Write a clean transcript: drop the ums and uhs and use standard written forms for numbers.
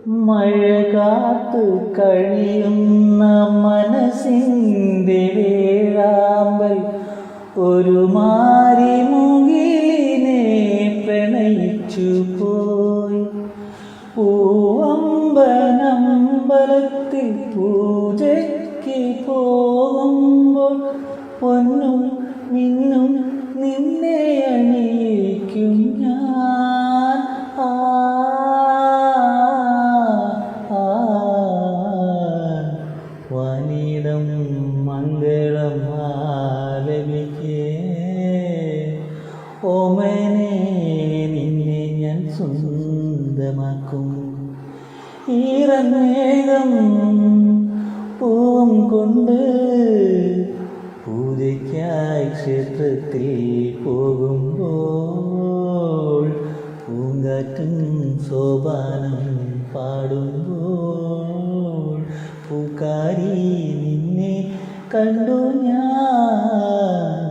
മഴ കാത്തു കഴിയുന്ന മനസ്സിൻ്റെ വേഴാമ്പൽ ഒരു മാരിമുകിലിനെ പ്രണയിച്ചു പോയി. പൂവമ്പലത്തിൽ പൂജയ്ക്ക് പോകുമ്പോൾ പൊന്നും മിന്നും നിന്നെ അണിയിക്കും ഞാൻ. വാനിടം മംഗളം ആലപിക്കേ ഓമനെ നിന്നെ ഞാൻ സ്വന്തമാക്കും. ഈറന്നേകം പൂവും കൊണ്ട് പൂജയ്ക്കായി ക്ഷേത്രത്തിൽ പോകുമ്പോൾ പൂങ്കാറ്റും സോപാനം പാടുമ്പോൾ പൂക്കാരി നിന്നെ കണ്ടു ഞാൻ.